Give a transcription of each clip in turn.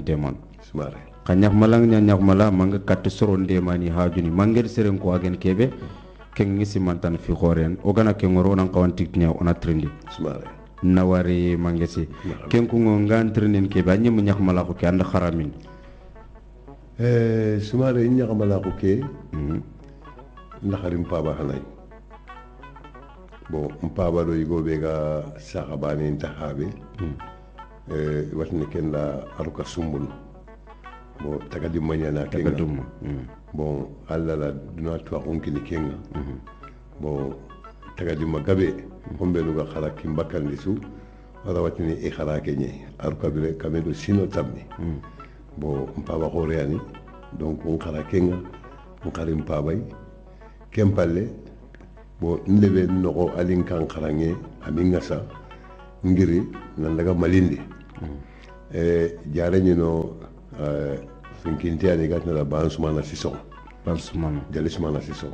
demon sumare kanyak malang nyak mala manga kat soron demani hajuni manger seren ko agen kebe ken ngisi mantan fi khoren o gana ken ngoro nan kawan tiknya ona trendi sumare nawari mangesi ken ko ngan trendin kebe anyi mu nyak mala ko ke and kharamin sumare nyak mala ko ke nakharim paba hanay bon mpaba do yigo be ga sahabani intahabe watni ken la aruka sumbul bon tagadi manyana kenga bon alla la duna to onkini kenga bon tagadi magabe hombe luga khala kimbakandi su wala watni e khala kenye aruka bire kamedo sino tammi bon mpaba ko reani donc on khala kenga on karim pabay kempalle bon ndebe noko alin kan kharange aminga sa ngiri nan daga malindi jare ñino finkinte ani gatna la ban sumana sison jale sumana sison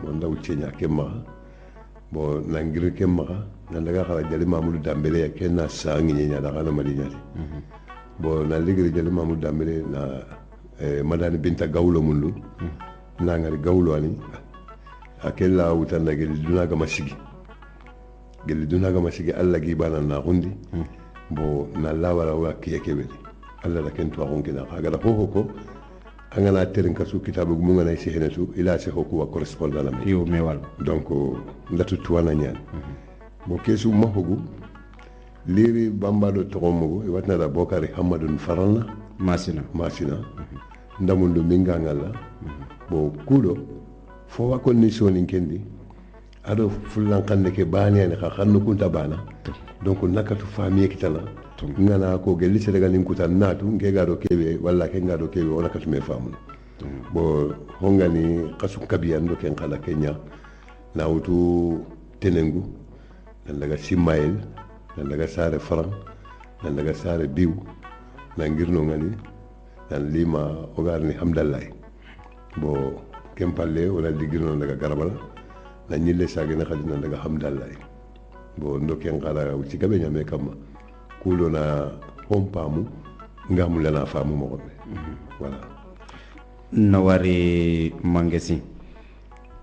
bon ndaw cenya kemma bon nangiri kemma nan daga xala jale mamadou dambele ya kenna sangi ñenya da xana maliñati bon na ligiri jale mamadou dambele na madani binta gawlo mundu na ngari gawlo ani akella wutanna gel dunaga masigi alla gi bana na gundi bo na lawara wa kiyekebeli alla la ken to kina kaga da ko angana terin kasu kitabu mu ngana ci henetu ila se ko wa correspondant la yo mewal donc ndatu tuwana ñaan bo kesu mahogu liri bambado to mo e watna da bokari hamadun farana masina ndamundo minga ngala bo kudo fo wa condition ni kendi ado fulan kande ke bani ani khanno kunta bana donc nakatu famille kitala ngana ko gelli sedagal nin kutan natu ngega do kebe walla ke ngado kebe wala katu me famu bo hongani kasu kabiyan do ken kala kenya na wutu tenengu nan daga simael nan daga sare faran nan daga sare biw nan ngirno ngani nan lima ogarni hamdallah bo kempalle wala digirno daga garabala na ñille sagena khadina daga hamdallah bo ndoken kala ci gabe ñame kam kulo na hompamu ngamu lana famu mo ko voilà nawari mangesi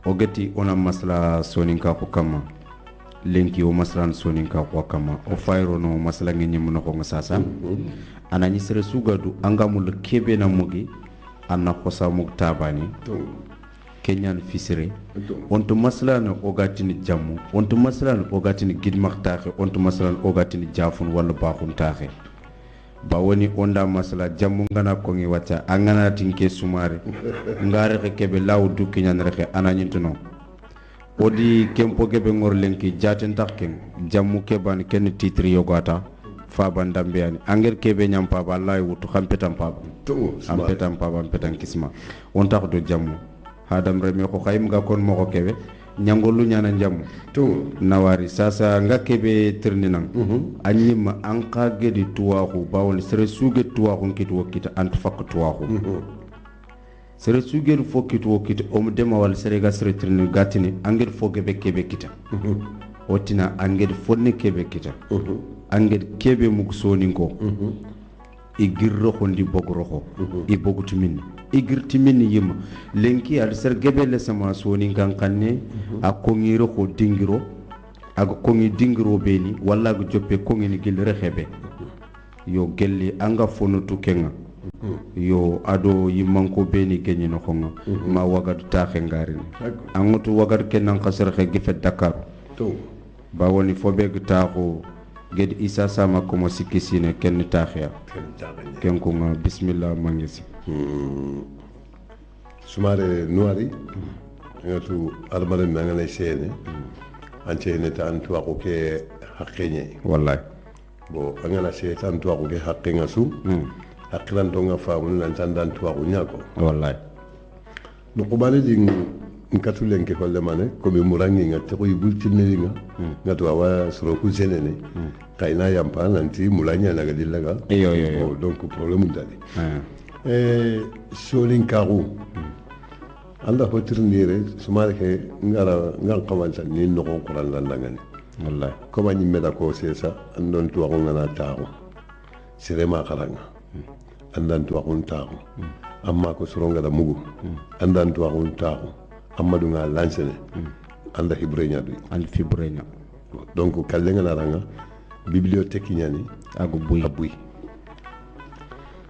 ogati ona masla soninka ko kama lenki o maslan soninka ko kama o fayro no masla ngi mun ko ngasasa anani sere sugadu angamul kebe na mugi anna ko sa muktabani kenyan fisire onto maslana ogatini jammu onto maslana ogatini gidmaktaxe onto maslana ogatini jafun wala baxun taxe ba woni onda masla jammu ngana ko ngi wacca angana tinke sumare ngare ke kebe law du kenyan rexe ananyintuno odi kempo kebe ngor lenki jaten taxken jammu keban ken titre yogata fa bandambe ani anger kebe nyam pa wallahi wutu xampetam pa am petam kisma on tax do jammu hadam reme ko khayim ga kon moko kebe nyangolu nyana jam to nawari sasa nga kebe terninang anyima anka gedi tuwaxu bawol sere suge tuwaxu kitu wakita ant fak tuwaxu sere suge fo kitu wakita om dema wal sere ga sere ternin gatini angel fo kebe kita otina angel fonni kebe kita angel kebe muksoni ko igirro khondi bogro i bogutumin igirtimin yima lenki al ser gebele sama soni kankanne a kongiro ko dingiro aga kongi dingiro beni walla ga joppe kongi ni gil rexebe yo gelli anga fonutu kenga yo ado yimanko beni genyi no khonga ma wagadu taxe ngarini angutu wagadu kenan khasar xe gifet Dakar to ba woni fobe taxo ged isa sama komo sikisine ken taxia ken ko nga bismillah mangesi sumare noari ngatu almare mangane sene antene tan to ko ke haqqenye wallahi bo angana se tan to ko ke haqqenga su haqqilan to nga faamu nan tan dan to ko nyako wallahi no ko bale ding nkatulen ke ko le mane ko be murangi nga to ko yibultinni nga ngatu awa soro ku senene kayna yampa nanti mulanya naga dillaga yo donc problème dali solin karu Allah hotirnire sumare ke ngara ngal kamanta ni no ko Qur'an landangani wallahi ko bani meda ko sesa andon to ko ngana tawo sirema kharanga andan tuwaxun taaxu amma ko sorongada mugu andan tuwaxun taaxu amma dunga lansene anda hibreña duy and fibreña donc kallenga naranga bibliothèque ñani agu buy a buy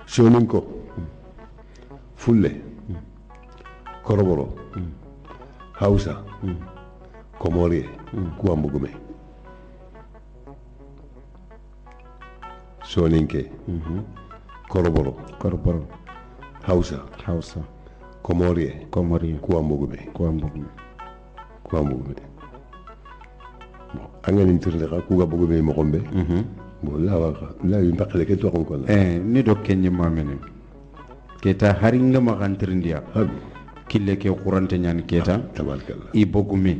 sonin ko fulle koroboro hausa komorie kuwa mbugume soninke koroboro hausa komorie kuwa mbugume bon angani tirle ka kuga bugume mo gombe bon la yimbakhale ke to kon kon ni do kenye mamene keta haringa magantirindia kille ke qurante nyan keta tabarkallah i bogume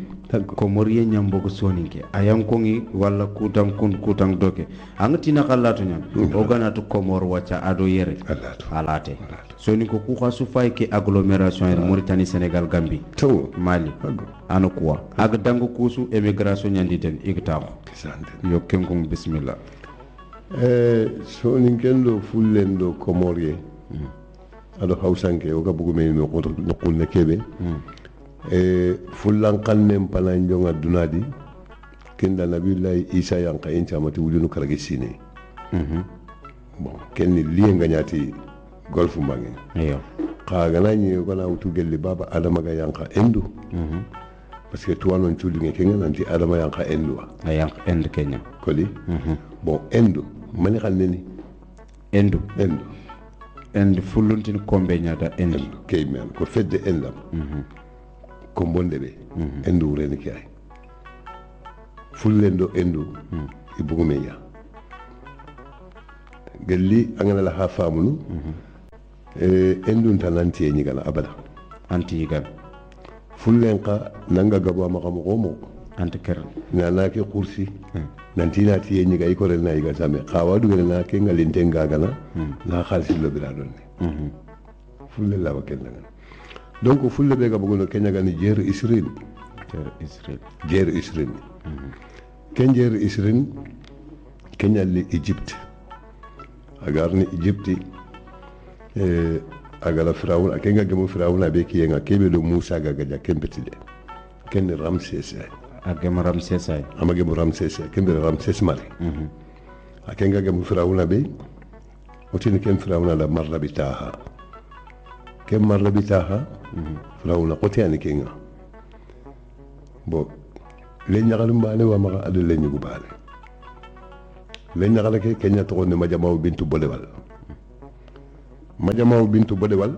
ko moriye nyambogo soninke ayankongi walla kutang doke angatina kallatu nyan o ganatu komor wacha ado yere alate soni ko ku khasu fay ke agglomération en Mauritanie Sénégal Gambie to Mali ano quoi ag dango kusu émigration nyandi den igtaxo yo kenkong bismillah sonin kendo fullendo komorie ado hausanke o ga bugume no kulne kebe fullan kannen panan jonga dunadi kenda nabillahi isa yanka en chamati wulinu karage sine bon kenni lienga nyati golf mangi ayo ka ganani gona wutu gelli baba adama ga yanka endu parce que toi non chulinge kenga nanti adama yanka endu ayank end kenya koli bon endu mani xalneni endu fulluntin kombe nyada endu kaymen ko fedde endam ko bonde be endu reni kay fullendo endu ibugumeya gelli angana la ha famunu endu tananti ni gana abada anti gan fullenka nanga gabo ma xam gomo anti ker na ke kursi nanti na ti ni ga ikore na iga same khawadu na ke ngalinte ngagana na khalsi lo bira don fulle la wakenda donc fulle be ga bugono kenya gani jeer Israel ken jeer Israel kenya li Egypte agarni Egypte agala firawun akenga gemu firawun be kiyenga kebe do Musa ga gaja kembetide ken Ramses agem Ramses ay amage mu Ramses kembe Ramses mari akenga gemu firawun be otini ken firawun la marrabitaha ken marrabitaha firawun ko tiani kenga bo le nyagalum bale wa maga adu le nyugo bale le nyagala ke kenya to ne majamaw bintu bolewal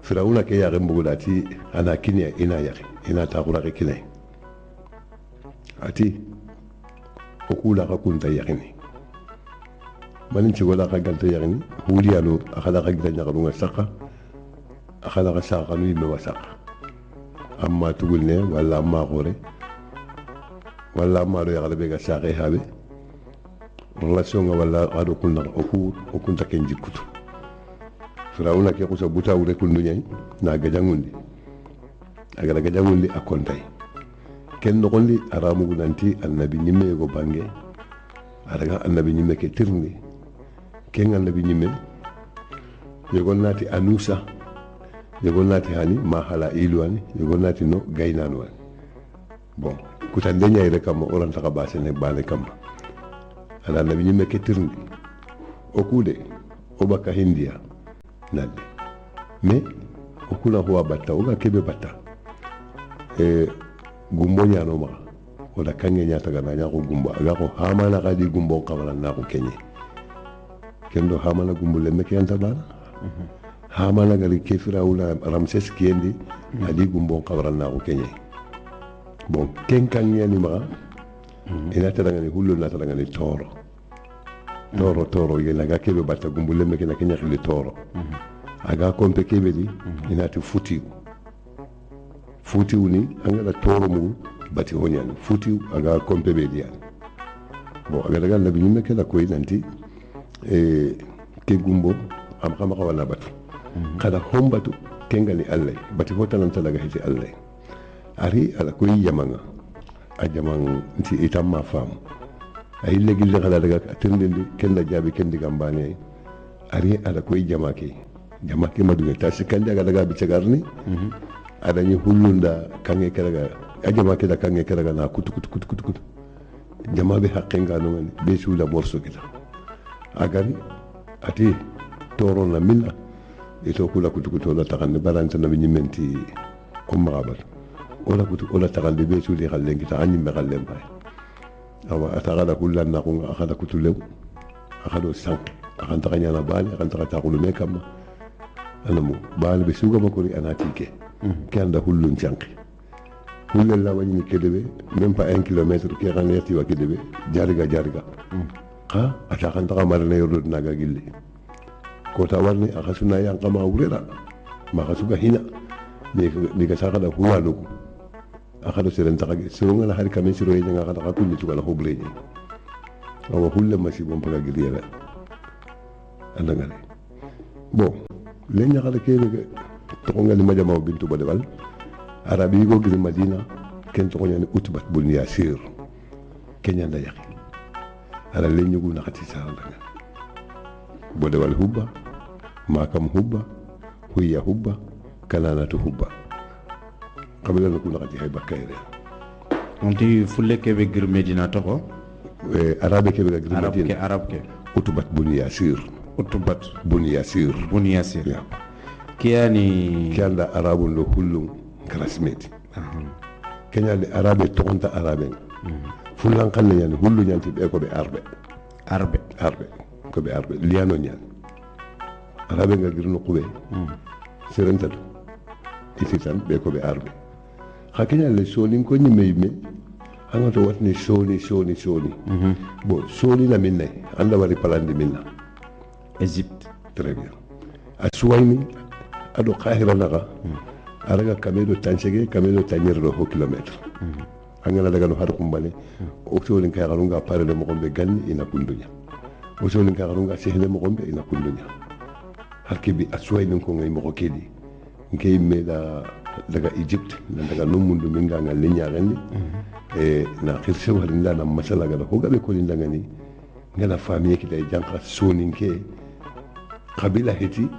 firawuna ke yare mbugulati ana kinya ina yare ina takura ke kinai ati okula ka kunta yakini manin ci wala ka galta yakini huliyalo akhala ka gida nyagalunga saka akhala ka saka nu me wasaka amma tugul ne wala amma gore wala amma do yakala be ga saka habe relation nga wala ado kunna okunta ken jikutu firawuna ke kusa buta wure kundu nyai na gajangundi agala gajangundi akontay ken nogondi aramu gunanti annabi nyimme go bange araga annabi nyimme ke tirni ken annabi nyimme yegon nati anusa yegon nati hani mahala ilwani yegon nati no gaynanu bon kutande nyai rekam oran taka basene bale kam ala annabi nyimme ke tirni okude obaka hindia nalde mais okuna huwa batta oga kebe batta gumbo nyano ma wala kange nyata gana nyako gumbo aga ko hamana kadi gumbo kawala na ko kenye kendo hamana gumbo le meke anta bana hamana gari kefira wala Ramses kiendi adi gumbo kawala na ko kenye bon ken kan nyani ma ina tadanga ni hullo na tadanga ni toro yena ga kebe batta gumbo le meke na kenya khili toro aga kompe kebe di ina ti futiw ni angala toro mu bati honyani futiw aga kompe be diyan bon aga daga nabi nyimme kala koy nanti ke gumbo am xama xawala batu kada hombatu kengali allay bati hotanan talaga hiti allay ari ala koy yamanga a jamang nti itamma fam ay legi le xala daga tendindi kenda jabi kendi gambane ari ada koy jamake madunga ta sikandi aga daga bicagarni ada ni hullunda kange karaga a jamake da kange karaga na kutu jama be haqqenga no ngani be suula morso kita agari ati toro na minna ito kula kutu la takande baranta na nyimenti ko magabat ola kutu ola takande be suuli khallen kita anyi be khallen bay awa atagada kullan na ko akada kutu lew akado sank akan takanya na bali akan takata kulu me kam anamu bali be suga makori anatike kanda hullun janki hullel la wani kedebe même pas 1 kilomètre ke raneti wa kedebe jariga ha ata kan ta marne yodo naga gilli ko ta warni akasuna yang kama urera maka suga hina ni ka saka da huwalu akado siren ta kage sironga la har kamen siro yi nga ka kunni tuga la hoble ni awa hulle masi bom paga gilli la andangale bon lenya kala kebe to ngali majama bintu badal arabi go giri madina ken to nyani utbat bun yasir kenya nda yaki ala lenyu gu na khati sala daga bodewal hubba makam hubba huya hubba kananatu hubba qabila na kuna khati hay bakayre onti fulle kebe giri medina to ko arabe kebe giri madina arab ke utbat bun yasir ya kiyanda arabun lo hullum classmate kenya de arabe tokonta arabe fulan kanne yani hullu nyanti be ko be arbe ko be arbe liano nyan arabe nga girno kube serentatu isitan be ko be arbe hakenya le soni ko nyime hanga to watni soni bo soni la minne anda wari palandi minna Égypte très bien aswaini ado qahira naga araga kamedo tanchege kamedo tanyerdo ho kilometre angana daga no har kumbale o solin kay garunga parele mo gombe ganni ina kundunya o solin kay garunga sehle mo gombe ina kundunya harkibi aswaini ko ngay mo ko kedi ngay meda daga Egypte na daga no mundu minga ngal lenya ganni na khirse walinda na masala gada ho gabe ko linda ngani ngana famiye ki day janka soninke kabila heti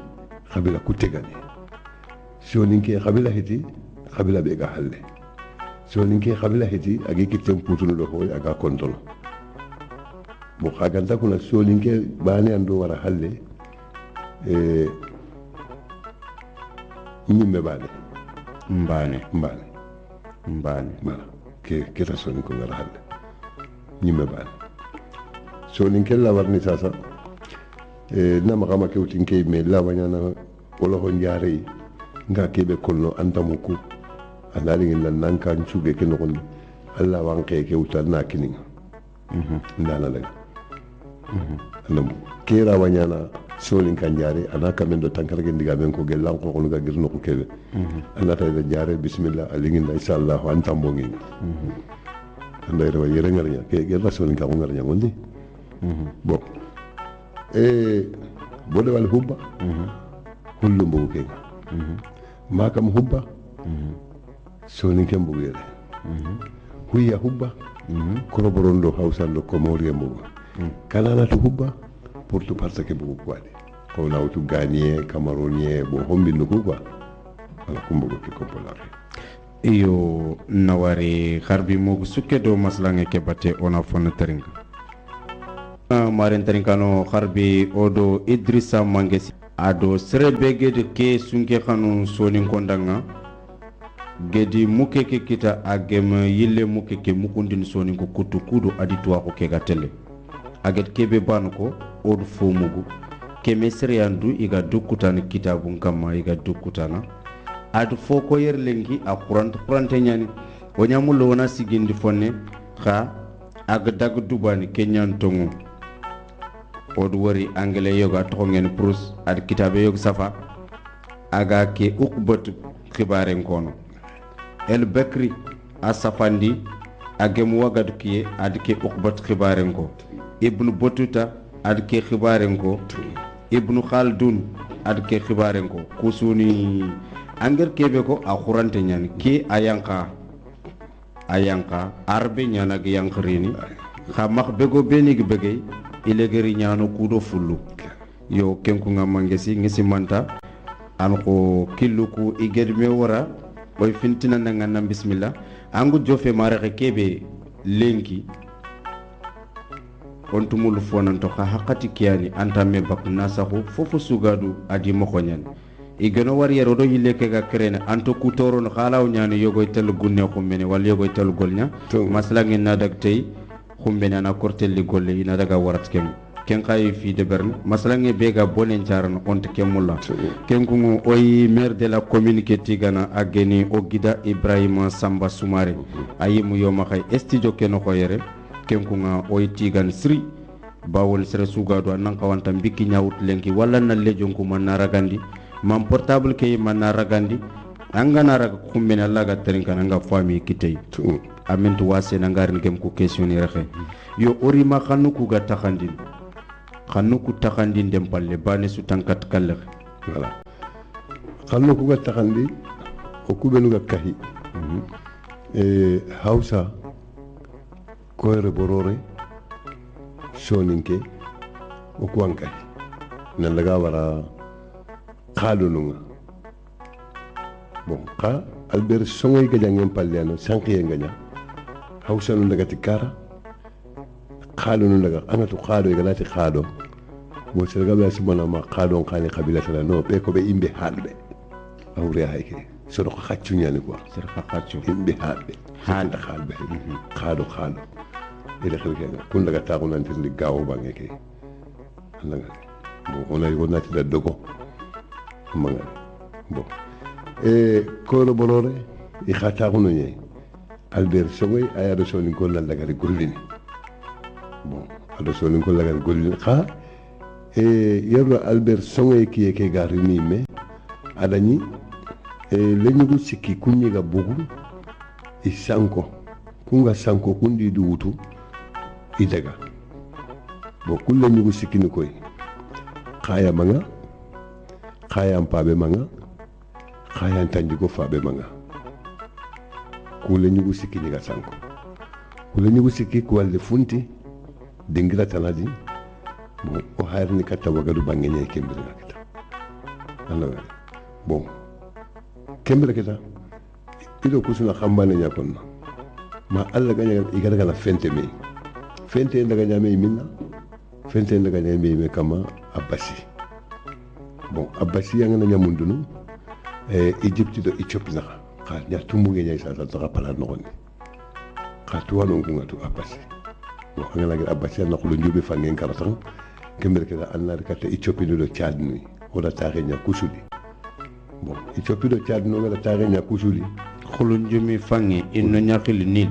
kabila kutegani soninke kabila heti kabila be ga halle soninke kabila heti agi kitem putunu do hoy aga kontolo mo khaganta kuna soninke bani ando wara halle nyimme mbane mala ke ta soninko ngara halle nyimme bane soninke la warni sasa na makama ke utinke me la wanyana wala ho njaare nga kebe kolno antamuku anali ngin nan nanka nchuge ke nokon alla wanke ke utanna kininga ndana la andam kera wanyana solin kan jaare anaka men do tankar ge ndiga men ko gelan ko ko ga girno ko kebe anata da jaare bismillah alingin inshallah antambo ngi anda ira yere ngarnya ke ge rasulin ka ngarnya ngondi bon bode wal hubba hullu mbo ke makam hubba soni kem bu yele huya hubba koroborondo hawsando ko moriye mbo kanana to hubba pour tout parce que bu ko wadi ko nawtu gagné camerounais bo hombi no ko quoi ala kumbo ko ko polar iyo nawari harbi mo sukke do maslange ke batte ona fon teringa maren tarinkano harbi odo Idrissa Mangesi ado serebe gede ke sunke khanu sonin kondanga gedi muke ke kita agem yille muke ke mukundin sonin ko kutu kudu adi tuwa ko ke gatele aget kebe ban ko odu fomugu ke mesri yandu iga dukutani kitabun kama iga dukutana adu foko yerlengi a kurante nyani wonyamulo wona sigindi fonne kha ag dag dubani kenyan tongu odu wari anglais yoga to ngene prus ad kitabe yog safa aga ke ukbatu khibaren kono el bakri asafandi agem wagad kiye ad ke ukbat khibaren ko ibn batuta ad ke khibaren ko ibn khaldun ad ke khibaren ko kusuni anger kebe ko a khurante nyani ke ayanka arbe nyana ge yankrini kha mak bego benig begey ilegeri nyano kudo fullu yo kenku nga mangesi ngesi manta an ko killuku igedme wara boy fintina nanga nan bismillah angu jofe mare kebe lenki on tumul fonanto ka hakati kiyani antame bakna sahu fofu sugadu adi mokonyan igeno war yero do yille ke ga krene anto ku toro no khalaw nyani yogoy tel gunne xumbene wal yogoy tel golnya masla ngin na dag tay xumbene na kortel li golle ina daga warat ken kay fi de berne masla ngi bega bonen charan onte kemulla ken ko oy maire de la commune ke tigana ageni o gida Ibrahima Samba Soumare ayimu yoma kay studio ken ko yere ken ko oy tigan sri bawol sere sugado nan kawanta bikki nyawut lenki wala na lejon ko man ragandi man portable ke man ragandi angana raga kumbena laga trinka nga fami kitay amintu wase na ngarin gem ko questionner xe yo orima xanuku ga taxandin xanuku taxandin dem palle bane su tankat kalle voilà xanuku ga taxandi o kubenu ga kahi hausa koyre borore soninke o kuankai nan daga wara khadununga bon ka albert songoy ga jangen palleno sankiye nganya hausa no daga tikara khadunu daga anatu khado ga lati khado mo serga ba sumana ma khado khani qabila sala no be ko be imbe halbe awre hayke so ko khaccu nyani quoi ser khaccu imbe halbe handa halbe khado ila xelke kun daga taxu nan tirli gaaw ba ngeke anaga mo ona yo nati da dogo manga bon ko lo bolore i khata ko noye albert sogoy aya do soni ko lan daga gollini bon ado soni ko daga gollini kha yerlo albert sogoy ki ke garini me adani leñu go sikki kunni ga bugu i sanko kunga sanko kundi du wutu idaga bo kulle ñugo sikini koy khaya manga khaya ampabe manga khaya tanjigo fabe manga kulle ñugo sikini ga sanko kulle ñugo sikki ko walde funti dingira tanadi bo o harni katta wagadu bangene kembere ngata Allah bon kembere keta ido kusuna khambane nyakonna ma Allah ganya igara gana fente me fente daga nyame minna fente daga nyame me kama abasi bon abasi yang na nyamundunu Egypte do Ethiopie na ka nya tumbu nge nyai sa ta pala no ni ka tuwano ngatu abasi bon ngala ga abasi na ko njubi fa ngen karatan kember ke da annar ka ta Ethiopie do Chad ni wala taare nya kusudi bon Ethiopie do Chad no wala taare nya kusudi khulun jumi fangi inno nyakil nil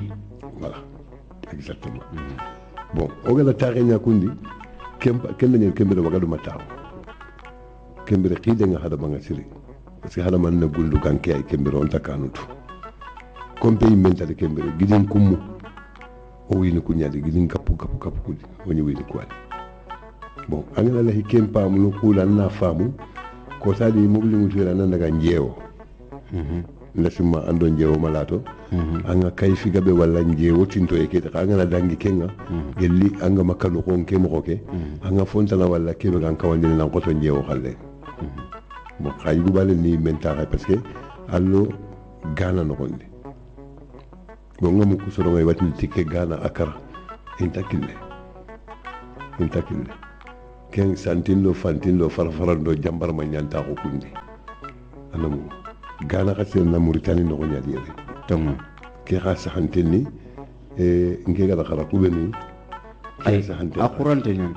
voilà exactement bon o gala taare nya kundi kembe ne kembe do wagadu mataw kembe qide nga hada banga siri parce que hada man na guldu ganke ay kembe on takanutu kompe mentale kembe gidin kummu o wini kunyadi gidin kapu kudi woni wini kwali bon angala la hikempa mu kula na famu ko tadi mugli mu jira nan daga njewo ndasima ando njewo malato anga kay fi gabe walla njewo tinto e kete anga na dangi kenga gelli anga makano ko nke mo ke anga fontana walla kebe gan kawandi nan ko to njewo xalle bon xay gu balé ni mentara parce que allo gana no gonde bon ngamu ko so ngay watni tikke gana akara intakille ken santinlo fantinlo farfarando jambar ma nyanta ko kundi anamu gana xassel na Mauritanie no nyadi yere tamma ke xassa hanteni nge gala xara ku beni ay akurante ñan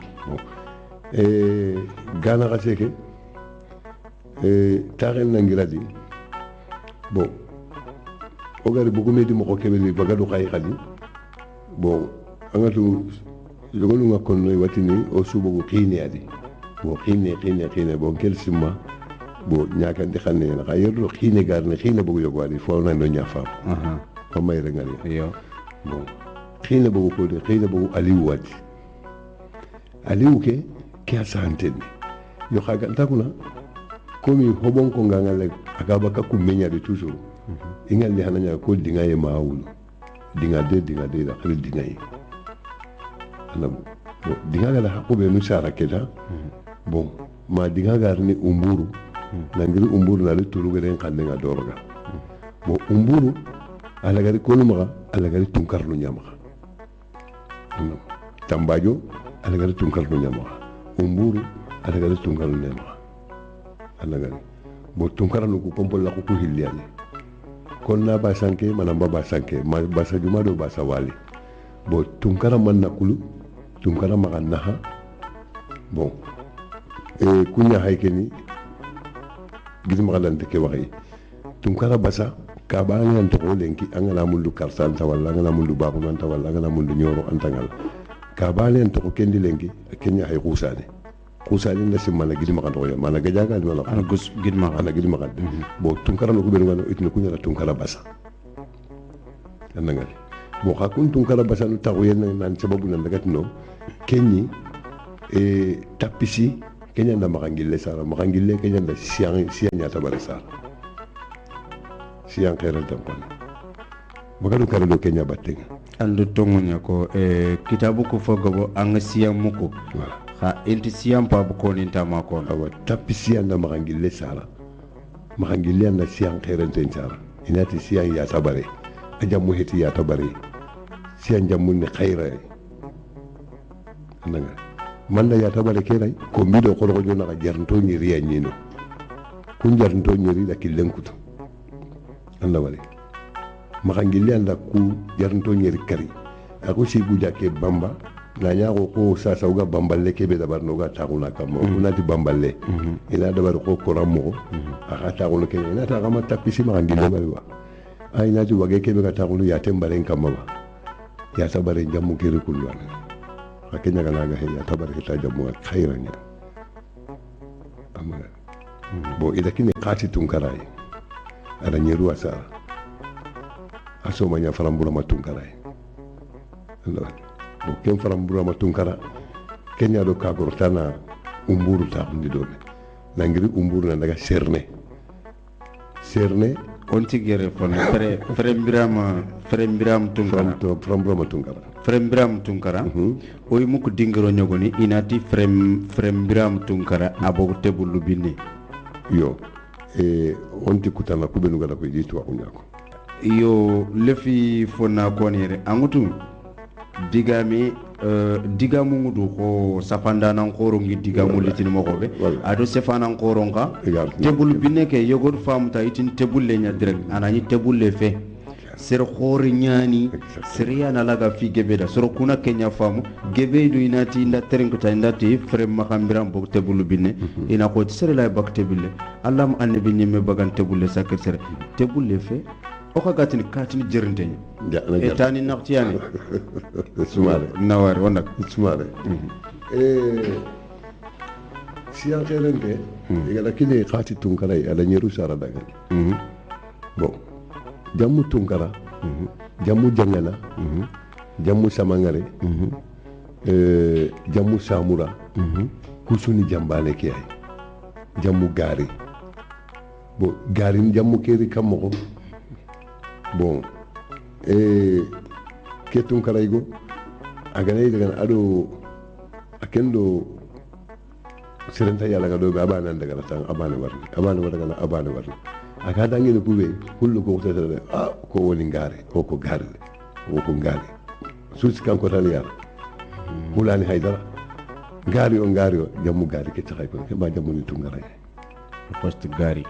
gana xasseke taxen na ngiradi bon o gari bugu medi mo ko kebeli bagadu xay xali bon angatu logolu nga konno watini o subo xine adi bo xine bon kel simma bo ñaaka di xane na xayro xine gar ne xine bugu yogwadi fo na do ñafa ko may rengal yo bon xine bugu ko de xine bugu aliou wadi aliou ke asanteni yo xaga takuna komi hobon ko ngangale agaba ka ku menya de toujours ingal li hananya ko dinga ye maawulu dinga de da xali dinga yi ana bo dinga la hakube nu sara keda bon ma dinga garni umburu nangiri umburu na le tulu garen kan nga doroga bo umburu ala gari konu maga ala gari tunkarlu nyama tambajo ala gari tunkarlu nyama umburu ala gari tunkarlu nyama ala gari bo tunkarlu ko pompol la ko hilliani kon na ba sanke manamba ba sanke ma basa juma do basa wali bo tunkara man nakulu tunkara maga naha bon kunya haykeni gizma galante ke waxi tunkara basa ka ba ngan to lenki angala mundu karsan ta walla angala mundu babu nan ta walla angala mundu nyoro antangal ka ba len to kendi lenki kenya hay kusani na simana gizma kan to mana gajaga ni wala ana gus gidma ana gizma kan bo tunkara no ko be ngano itne kunya tunkara basa anangal bo hakun tunkara basa no taw yen nan sababu nan daga no kenyi tapisi kenya nda makangille sara makangille kenya nda siang nyata bare sara siang khairal tampon magadu karado kenya batte andu tongunya ko kitabu ko fogabo anga siyam muko ha enti siyam pa ko ninta ma ko awa tapisi nda makangille sara makangille nda siang khairal ten sara inati siang ya tabare ajamu heti ya tabare siang jamu ni khaira ananga manda ya tabale keray ko mido ko jona ka jarnto nyiri ya nyino kun jarnto nyiri da killenkuto anda wale makangille anda ku jarnto nyiri kari ako si buja ke bamba na nyaako ko sasa uga bamballe kebe da barno ga tauna kamo unati bamballe ila da bar ko koramo aka tauna ke ina ta kama tapisi makangille balwa ay na ju wage kebe ga tauna ya tembaren kama ba ya tabare jamu kiri kulwan akenya kana ga ya tabare ta jamu khairan ya amma bo ida kini qati tunkarai ada nyeru asa aso manya farambura matunkarai Allah bo ken farambura matunkara kenya do ka gortana umburu ta ndi do nangiri umburu na daga serne on tigere fon frembiram tunkara farambura matunkara frembiram tunkara o yi muko dingiro nyogoni inati frembiram tunkara abo tebulu binne yo onti kutana kubenu gada ko jitu akunyako yo lefi fona konere angutu digami digamu ngudu ko safanda nan korongi digamu litini mokobe ado sefana koronga tebulu binne ke yogor famuta itin tebulle nya direct anani tebulle fe ser khori nyani seriya na laga fi gebeda soro kuna kenya famu gebedu inati inda terenkuta indati frem makambiram bo tebulu binne ina ko sere la bak tebulle allam annabi nyeme bagan tebulle sakir sere tebulle fe o ka gatini katini jerintenya etani naqtiyani sumare nawari wonak sumare siyan kherente igala kile khati tunkara ala nyeru sara daga bon jamu tunkara jamu jangana jamu samangare jamu samura kusuni jambane kiyai jamu gari bo gari jamu keri kamoko bon ke tunkara igo agane daga ado akendo serenta yalla ga do be abana daga tan abana warni aka dangi no kube kullu ko tata ko woni ngare ko gare ko ngare susi kanko tan yar hulani haydara ngari o jamu gari ke taxay ko ke ba jamu ni tungara poste gari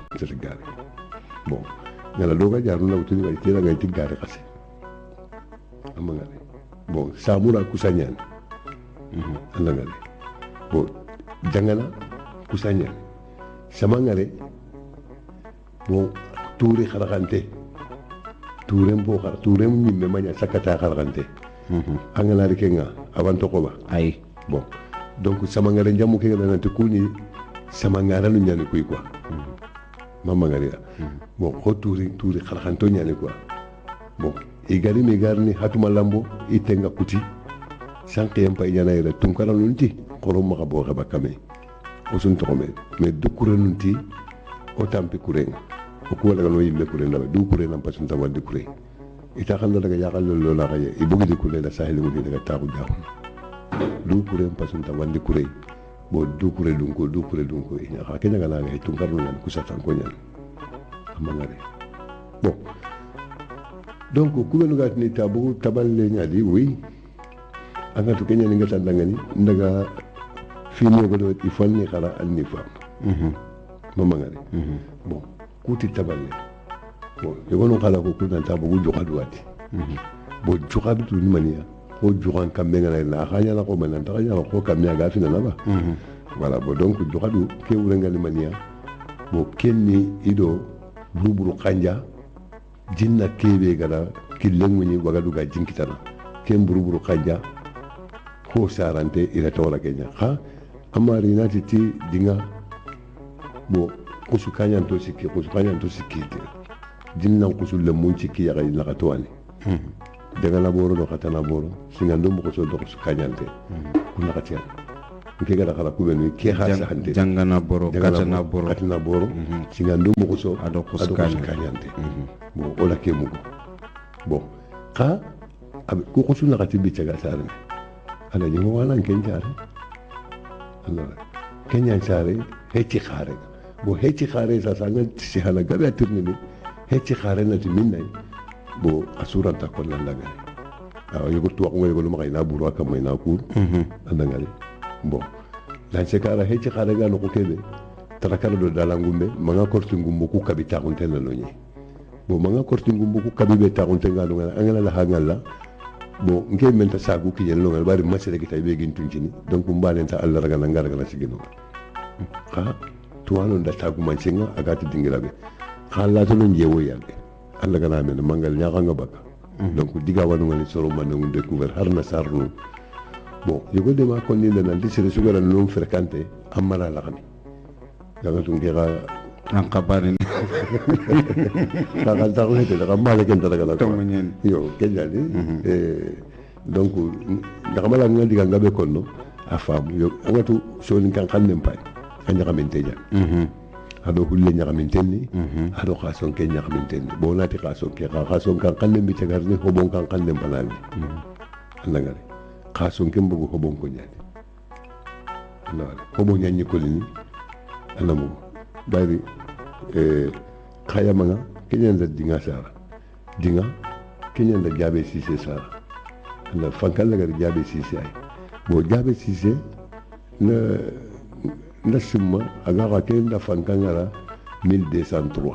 bon ngala doga jaru na wutini way tira ngay tigare xasse am ngale bon samura kusanyani Allah ngale bon jangana kusanyani sama ngale bon touri kharagante tourem bo khar tourem nimme manya sakata kharagante angala rikenga avanto ko ba ay bon donc sama ngare jamu ke ngana te kuni sama ngara lu nyani kuy quoi mama ngari bon ko touri kharagante nyani quoi bon e gari me garni hatuma lambo itenga kuti sanke yampa yana ira tunkara nunti korom ma bo ba kame o sun to me dukure nunti o tampi kurenga o ko daga no yimbe kurenga du kurenga pasun ta wadde kure ita kan daga ya kallo lo la gaye e bugi de kurenga sahel ngudi daga tabu jaw du kurenga pasun ta wadde kure bo dukure dunko ina ha kenya kana ga tun karno nan kusa tan konya amangare bon donc kubenu ga ni tabu taballe nyadi oui anga to kenya ni ngata ndangani ndaga fini ko do ifalni khala anni fam mamangare bon kuti taballe bon yogono khala ko kuna tabu jogadu wati bo jogadu tu ni mania ko jogan kambe ngana la khanya la ko manan ta khanya ko kambe ga fina na ba voilà bon donc jogadu ke wurenga ni mania bo kenni ido buru khanja jinna kebe gada killengu ni wagadu ga jinkitana ken buru khanja ko sarante ila tawla kenya ha amari nati ti dinga bo kusu kanya to sikki jinna kusu le mun sikki ya ga ila katwani daga laboro do katana boro singando mo ko do kusu kanyante kuna katia nke gada kala kubenu ke hasa hande jangana boro katana boro singando mo ko so ado kusu kanyante bo ola ke mugo bon ka ko kusu na katibi chaga sarne ala ni wana kenjare ala kenya sare heci khare bo heci khare sa sanga si hala gabe atirni heci khare na timinai bo asura ta ko la laga yogo to ko yogo ma kayna buru aka may na kur andangale bo dan se kala heci khare ga no ko kebe tarakala do dalangumbe manga korti ngumbu ku kabita ko tella no ni bo manga korti ngumbu ku kabibe ta ko tenga no ngala la hangala bo nke menta sagu ki yello ngal bari masere ki tay be gin tuncini donc mbalen ta Allah raga ngara gala sigino ha to anon da tagu mancinga agati dingilabe khalla to non jewo yalbe Allah gana men mangal nya nga baka donc diga wanu ngali soro man ngi découvert harna sarnu bon yugo de ma konni na ndi sere sugara non fréquenté amara la xami daga tu ngira an kabani daga daga hete daga mala ken daga la to nyen yo kejali donc daga mala ngal diga ngabe konno afam yo angatu so ni kan kan nempay anya kamenteja ado hulle nya kamentenni ado khason ken nya kamentenni bo nati khason ke khason kan kan nembi te garni ho bon kan kan nem banani andangare khason ken bugo ho bon ko nyani andangare ho bon nyanyi ko ni anamu bari kaya manga kenyan da dinga sara dinga kenyan da jabe sise sara ala fankal daga jabe sise ay bo jabe sise na simma aga ka ken da fankangara 1203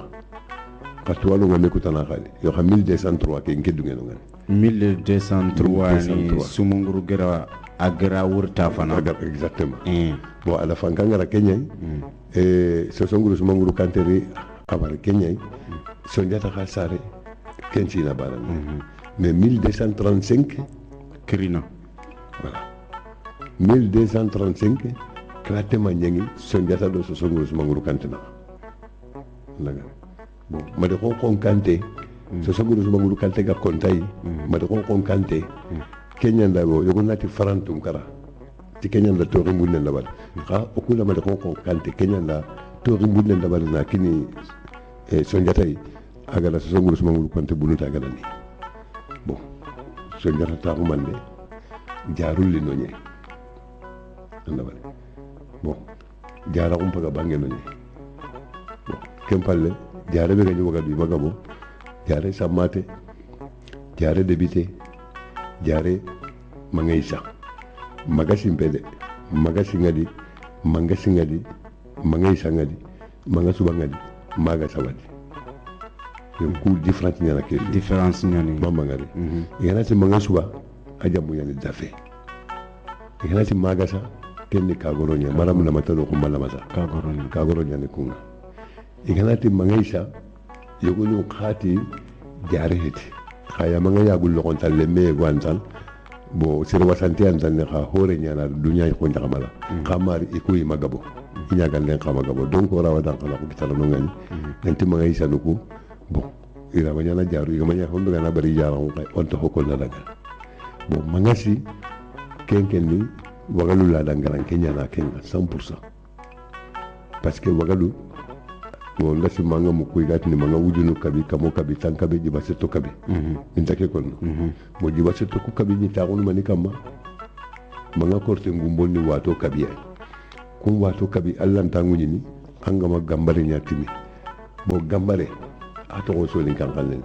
katwalo ngame kutana khali yo ha 1203 ke ngedu ngeno ngani 1203 ni sumunguru gera agra wurta fana exactement bo ala fankangara kenyai sosonguru sumanguru kanteri abar kenyai sonjata khasare kenchi na baran mais 1235 krina voilà 1235 krate manyangi sonjata do sosonguru sumanguru kantena laga bon made ko kante sosonguru sumanguru kante ga kontai made ko kante kenya ndabo yogo nati farantum kara ti kenya nda to rimbunne ndabal ha okula made ko kante kenya nda to rimbunne ndabal na kini sonjata yi agala sosonguru sumanguru kante bunuta agala ni bon sonjata ta ko mande jarul li nonye ndabal bon jara ko mpaga bange nonye bon kempalle jare be ganyu wagadu magabo jare samate jare debite jare mangaisa magasi mpede magasi ngadi mangasi ngadi mangaisa ngadi mangasuba ngadi maga sawadi yo ku difference nyana ke différence nyani mama ngadi yana ti mangasuba ajamu yani dafe yana ti magasa kenni kagoronya maram na matalo ko malamasa kagoronya ni kunga yana ti mangaisa yogonu khati jare heti khaya manga ya gullo kon talle me gwantal bo sir wasante an tan kha hore nyana dunya ko njakamala khamari ikuyi magabo inyagal len khama gabo donc wala wadan kala ko kitala no ngani nanti mangaisa nuku bon ira banyana jaru ga manya hondo ngana bari jaran ko on to hokol na daga bon mangasi kenken ni wagalu la dangaran kenya na kenya 100% parce que wagalu bon ndasi manga mu kuy gatini manga wujunu kabi kamo kabi tankabe jiba seto kabi intake kono bo jiba seto ku kabi ni taunu mani kama manga korte ngumbol ni wato kabi ay kum wato kabi Allah tangu ni angama gambare nyatimi bo gambare ato ko solin kan kallen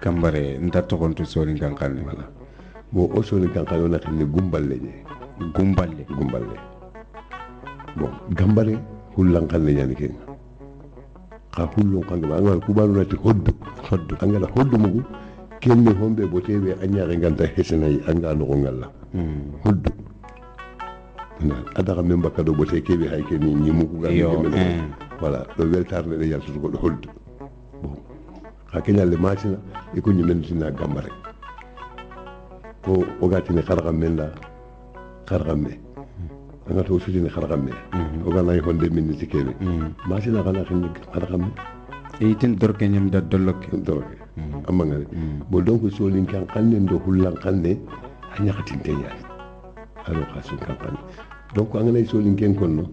gambare nda to kontu solin kan kallen wala bo o solin kan kallen na xini gumballe je gumballe bon gambare hullan kallen yani ken ka hullon kan ba angal kubalu nati hoddu angala hoddu mugu kenne hombe bo tewe anyaare nganta hesenay anga no ngalla hoddu adaka memba kado bo te kebe hay ke ni mugu ga voilà do weltarne de yaltu ko do hoddu bon ha kenyal le matina e ko nyi men tina gambare ko o gati ni kharagam menda kharagamme anga to sudi ni kharagamme o ga nay honde min ni kebe matina kana khini kharagamme e tin dorke nyam da dolok dorke amma ngare bo donc so lin kan kanne ndo hullan kanne anya khatin tenya alo khasun kan kanne donc anga nay so lin ken konno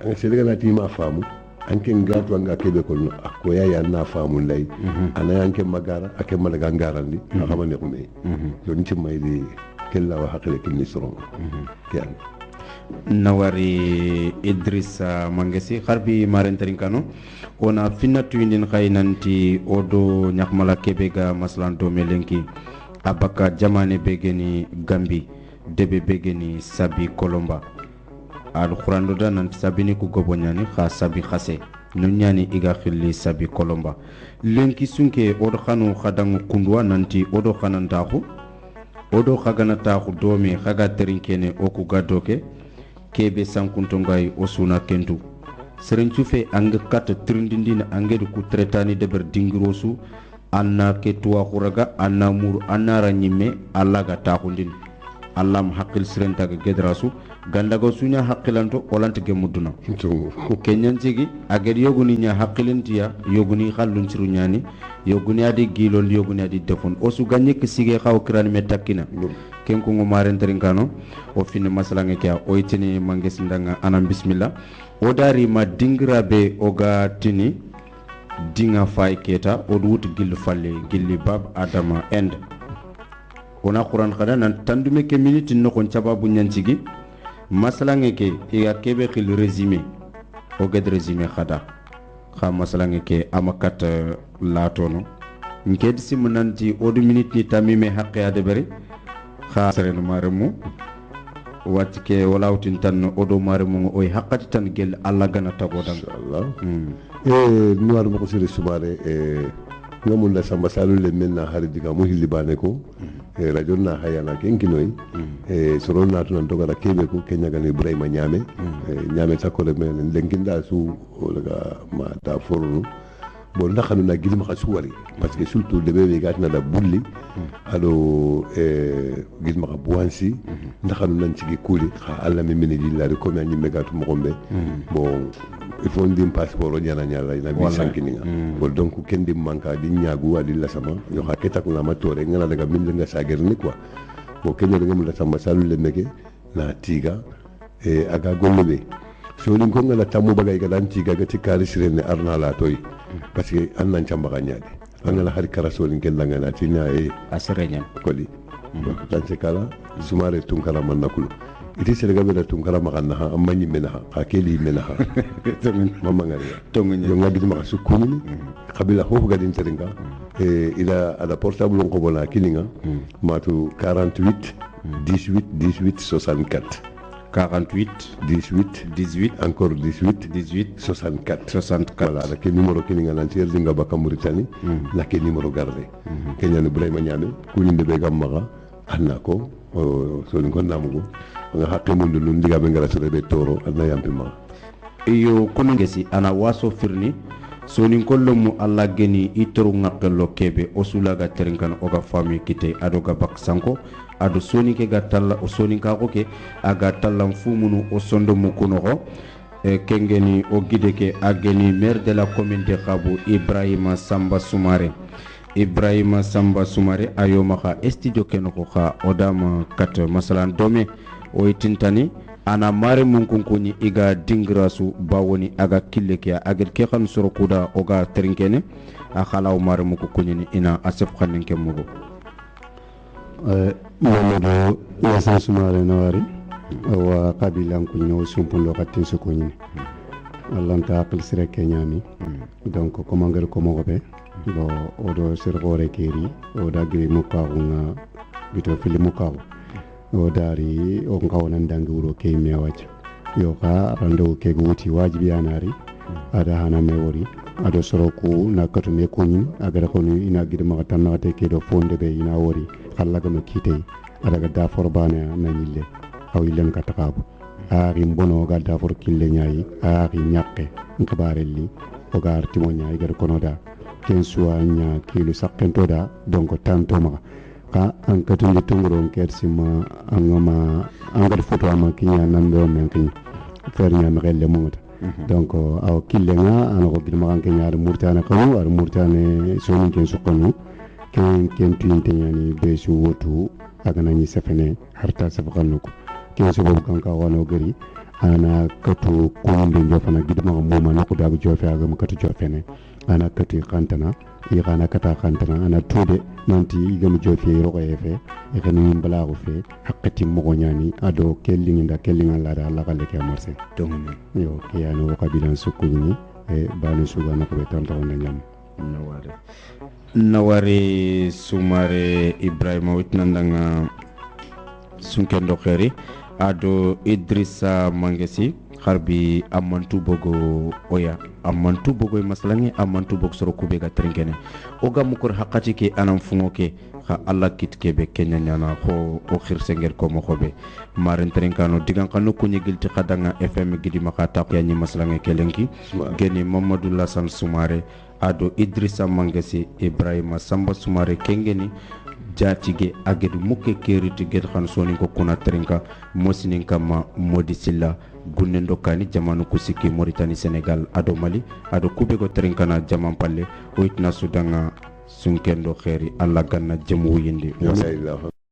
anga selega na tima famu anke ngatu anga kebe konno akoya ya na famu lay ana anke magara ake malaga ngarandi xamane ko me yo nti may di kella wa hakle kin nisron kian nawari Idrissa Mangesi harbi marentarin kano ona finnatu indin khaynanti odo nyakmala kebe ga maslan do melenki abaka jamane begeni gambi debe begeni sabi kolomba al khurando da nan sabini ku gobonyani kha sabi khase nunyani iga khilli sabi kolomba lenki sunke odo khanu khadangu kundwa nanti odo khanantahu odo khagana tahu domi khaga terinkene oku gadoke kebe sankuntongay osuna kentu serencu fe anga kat trindindina angedu ku tretani deber dingirosu anna ke tuwa khuraga anna mur anna ranyime allaga takhundin allam haqqil serentaga gedrasu gandago sunya haqqilanto olante ge muduna kenyan cigi aged yoguni nya haqqilintiya yoguni khallun cirunyani yoguni adi gilon yoguni adi defon osu ganye ke sige xaw kirani metakina ken ko ngomaren terinkano o finne masalange kya o itini manges ndanga anam bismillah o dari ma dingra be o ga tini dinga fay keta o wut gil falle gilli bab adama end ona quran khada nan tandume ke minute no kon sababu nyancigi masalange ke ya kebe khil résumé o ged résumé khada kha masalange ke amakat latono nged simunanti o du minute ni tamime haqqe ade bari kha sereno maremu watike walawtin tan odo maremu oy haqqati tan gel alla gana tagodan inshallah nuwar mo ko sire subare ngamul la samba salu le menna hari diga mo hilibane ko radio na hayana kenkinoy soron na tunan dogara kebe ko kenya gan ibrahima nyame nyame takole men lenginda su laga ma ta fornu bo ndaxanu na gilma khasuwari parce que surtout de bebe gatna da bulli alo gilma buansi ndaxanu nan ci kuli kha alla mi mini dilla ko mi nyi megatu mo gombe bon il faut ndim passeport o nyana nyala ina bi sankininga bo donc kendi manka di nyagu adi la sama yo ha ketak na ma tore ngana daga min nga sagerni quoi bo kenya daga mun la sama salu le meke na tiga aga golbe so ni ko ngala tamu bagay ga dan tiga ga tikari sirene arna la toy parce que an nan chamba ganyade angala har karaso ni ken langa na tinya asrenya koli tan se kala sumare tun kala man nakulu iti serega bela tun kala maganna ha amani menaha akeli menaha mama ngari tongunya yo ngadi ma sukuni kabila hofu gadin teringa ila ala portable ko bona kilinga matu 48 18 18 64 48 18 18 encore 18 18 64 64 voilà la ke numéro kilinga nan tier dinga baka Mauritanie la ke numéro garde kenya no Ibrahima Nyame kuninde be gamma annako so ni konna mugo nga hakke mun dulu ndiga be ngara sore be toro anna yampima iyo kunu ngesi ana waso firni so ni kollo mu alla geni itoru ngakelo kebe osulaga terenkan oga fami kite adoga bak sanko ado soni ke gatalla o soni ka ko ke aga tallam fumunu o sondo mu kuno ko kengeni o gideke ageni maire de la commune de Khabu Ibrahima Samba Soumare ayo maka studio kenoko kha odama kat masalan dome o itintani ana mare mun kunkuni iga dingrasu bawoni aga killekia agel ke khan soro kuda oga trinkene a khalaw mare mun kunkuni ina asef khanen ke mugo Mamadou Yassa Soumare nawari wa qabilan ku ñëw sumpulo katin su ko ñini allanta aqil sire kenyami donc ko mangal ko mo be bo odo sir gore keri o da giri mukaunga bito fili mukaw o dari o ngawnan dangi wuro ke mewaja yo ka rando ke guti wajibi anari ada hana mewori ado soroku na katu me kunyin agara konu ina gidi maka tan na te kedo fonde be ina wori khallaga no kite ada ga da forbana na nyille aw ilen katakabu ari mbono ga da for kille nyayi ari nyakke nkabarelli o ga artimo nyayi gar konoda ken suwa nya kilu sakkento da donc tanto maka ka an katundi tungron kersima angama angar foto ama kinya nambe men kin fer nya mele mungata donc aw killenga ana ko gidma kan kenya murtana kanu ar murtane soni ken sukonu ken tinte nyani be su wotu agana ni sefene harta safakannuko ken so bob kan ka wano gari ana katu kumbe jofana gidma ko moma nako dagu jofe agam katu jofene ana katu kantana i kana kata kantana ana tude nanti igam jofe roko efe e kanu mbala ko fe hakkati mo nyani ado kellinga la da la kale ke marse donc yo ke ano kabilan sukuni e bani suga na ko be tanto na nyam naware sumare ibrahima witnandanga sunkendo kheri ado idrissa mangesi harbi amantu bogo oya amantu bogo masalangi amantu bogo soro kube ga trinkene oga mukur hakati ke anam fungo ke ha alla kitke be kenya nyana ko o khirsenger ko mo khobe maren trinkano digan kanu kunyi gilti khadanga fm gidi makata ko yanyi masalangi kelenki geni mamadou lasan sumare ado idrissa mangesi ibrahima samba sumare kengeni jatige agedu mukke keriti ged khan soni ko kuna trinka mosinin kama modisilla gunnendo kani jamanu kusiki Mauritanie Senegal ado Mali ado kube ko trinka na jaman palle o itna sudanga sunkendo khairi alla ganna jamu yindi